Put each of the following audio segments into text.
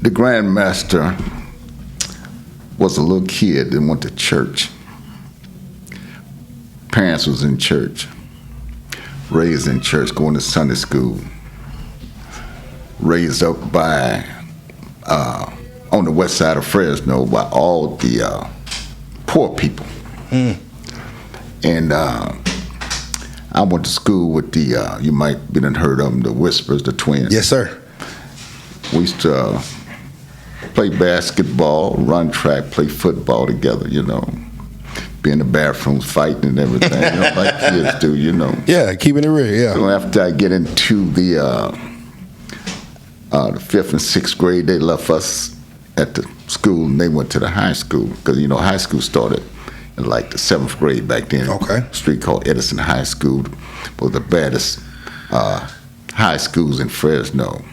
the Grandmaster was a little kid that went to church. Parents was in church, raised in church, going to Sunday school, raised up by on the west side of Fresno by all the poor people. And I went to school with the, you might have heard of them, the Whispers, the twins. Yes, sir. We used to play basketball, run track, play football together, you know. Be in the bathrooms fighting and everything, you know, like kids do, you know. Yeah, keeping it real, yeah. So after I get into the 5th and 6th grade, they left us at the school and they went to the high school because, you know, high school started in like the 7th grade back then. Okay. A street called Edison High School was the baddest high schools in Fresno.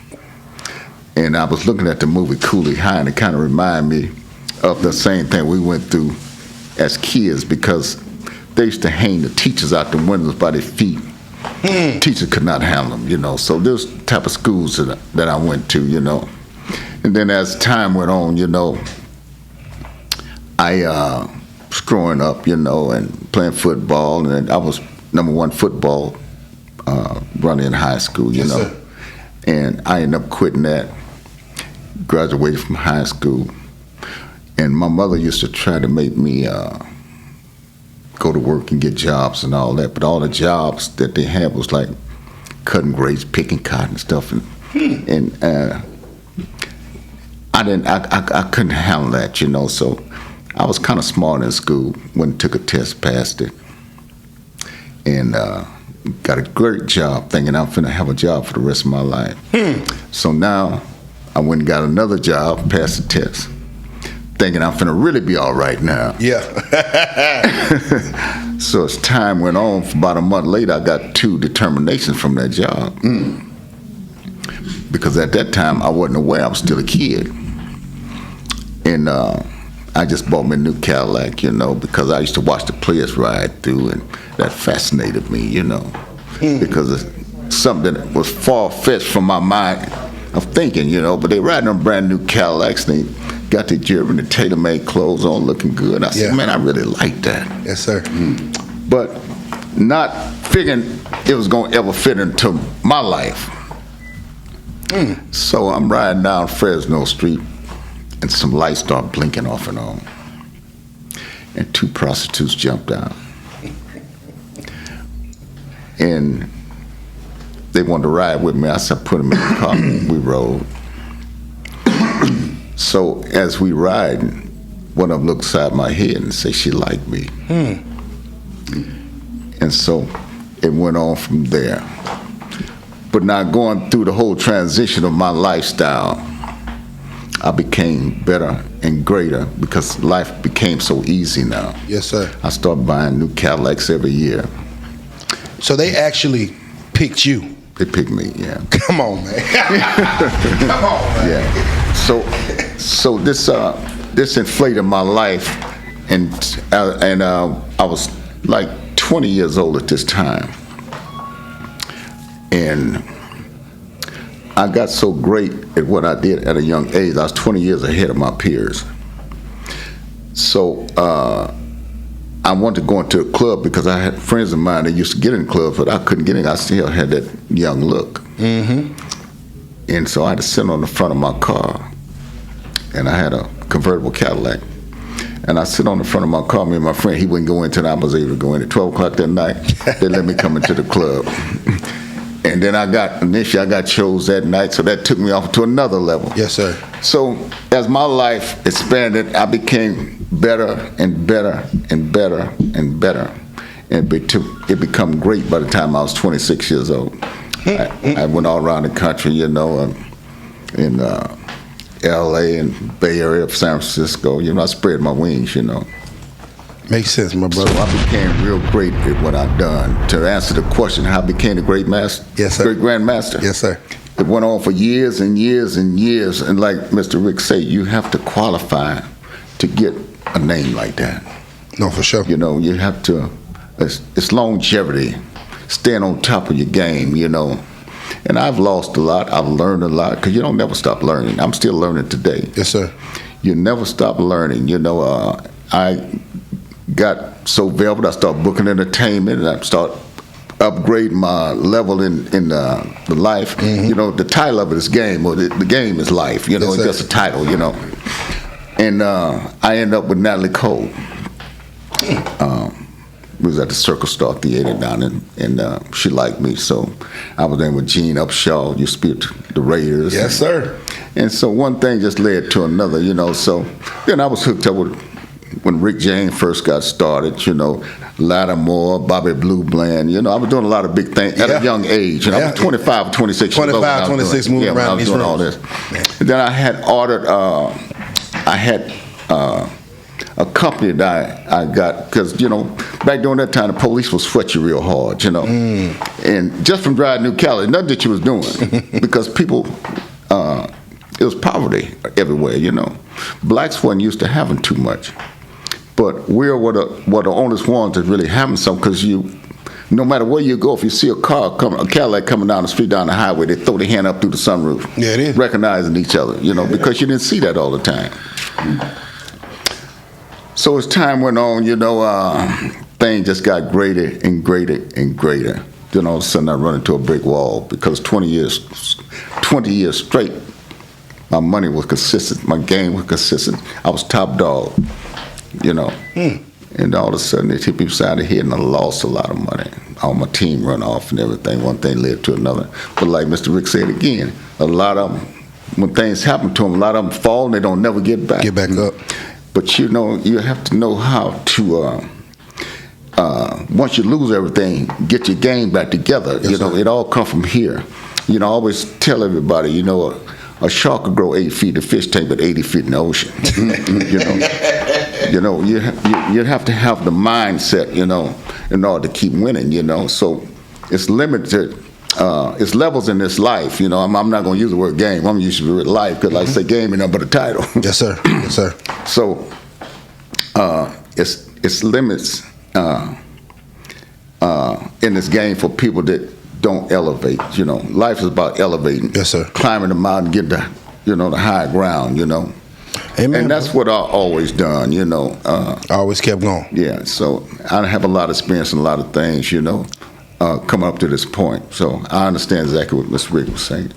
And I was looking at the movie Cooley High, and it kind of reminded me of the same thing we went through as kids because they used to hang the teachers out the windows by their feet. Teachers could not handle them, you know. So those type of schools that I went to, you know. And then as time went on, you know, I was growing up, you know, and playing football, and I was #1 football runner in high school, you know. Sir. And I ended up quitting that, graduated from high school, and my mother used to try to make me go to work and get jobs and all that, but all the jobs that they had was like cutting grapes, picking cotton and stuff, and I couldn't handle that, you know. So I was kind of smart in school. Went and took a test, passed it, and got a great job, thinking I'm finna have a job for the rest of my life. So now I went and got another job, passed the test, thinking I'm finna really be all right now. Yeah. So as time went on, for about a month later, I got 2 determinations from that job. Because at that time, I wasn't aware, I was still a kid. And I just bought me a new Cadillac, you know, because I used to watch the players ride through, and that fascinated me, you know, because it's something that was far-fetched from my mind of thinking, you know, but they riding on brand new Cadillacs, and they got the German and tailor-made clothes on, looking good. I said, man, I really like that. Yes, sir. But not figuring it was going to ever fit into my life. So I'm riding down Fresno Street, and some lights start blinking off and on. And 2 prostitutes jumped out. And they wanted to ride with me. I said, put them in the car. We rode. So as we ride, one of them looked inside my head and said she liked me. And so it went on from there. But now going through the whole transition of my lifestyle, I became better and greater because life became so easy now. Yes, sir. I started buying new Cadillacs every year. So they actually picked you? They picked me, yeah. Come on, man. Come on, man. Yeah. So this inflated my life, and I was like 20 years old at this time. And I got so great at what I did at a young age. I was 20 years ahead of my peers. So I wanted to go into a club because I had friends of mine that used to get in clubs, but I couldn't get in. I still had that young look. And so I had to sit on the front of my car, and I had a convertible Cadillac. And I sit on the front of my car, me and my friend, he wouldn't go in until I was able to go in. At 12 o'clock that night, they let me come into the club. And then initially I got chose that night, so that took me off to another level. Yes, sir. So as my life expanded, I became better and better and better and better. And it became great by the time I was 26 years old. I went all around the country, you know, in L.A. and Bay Area of San Francisco. You know, I spread my wings, you know. Makes sense, my brother. So I became real great at what I've done. To answer the question, how I became the great master? Yes, sir. Great Grandmaster? Yes, sir. It went on for years and years and years. And like Mr. Rick said, you have to qualify to get a name like that. No, for sure. You know, you have to, it's longevity, staying on top of your game, you know. And I've lost a lot. I've learned a lot because you don't never stop learning. I'm still learning today. Yes, sir. You never stop learning. I got so velvet, I started booking entertainment, and I started upgrading my level in the life. Mm-hmm. The title of it is game, or the game is life. Yes, It's sir. just a title. And I ended up with Natalie Cole. We was at the Circle Star Theater down and she liked me, so I was in with Gene Upshaw, used to be at the Raiders. Yes, sir. And so one thing just led to another, so then I was hooked up with, when Rick James first got started, Lattimore, Bobby Blue Bland, I was doing a lot of big things at a young age. I was 25 or 26 years old. 25, 26 moving around when I was these doing all rooms. this. And then I had ordered, a company that I got, because, back during that time, the police would sweat you real hard, And just from driving New Cali, nothing that you was doing, because people, it was poverty everywhere, Blacks wasn't used to having too much. But we're the only ones that really having some, because no matter where you go, if you see a Cadillac coming down the street, down the highway, they throw their hand up through the sunroof. Yeah, it is. Recognizing each other, because you didn't see that all the time. So as time went on, things just got greater and greater and greater. Then all of a sudden I run into a brick wall, because 20 years straight, my money was consistent, my game was consistent. I was top dog, And all of a sudden it hit me beside the head and I lost a lot of money. All my team run off and everything. One thing led to another. But like Mr. Rick said again, a lot of them, when things happen to them, a lot of them fall and they don't never get back. Get back up. But you have to know how to, once you lose everything, get your game back together. Yes, sir. It all come from here. I always tell everybody, a shark could grow 8 feet, a fish tank, but 80 feet in the ocean. You have to have the mindset, in order to keep winning, So it's limited. It's levels in this life, I'm not going to use the word game. I'm used to the word life, because like I say, game ain't nothing but a title. Yes, sir. Yes, sir. So it's limits in this game for people that don't elevate. Life is about elevating. Yes, sir. Climbing the mountain, get the the high ground. Amen. And that's what I always done. I always kept going. Yeah. So I have a lot of experience in a lot of things. Coming up to this point, so I understand exactly what Mr. Rick was saying.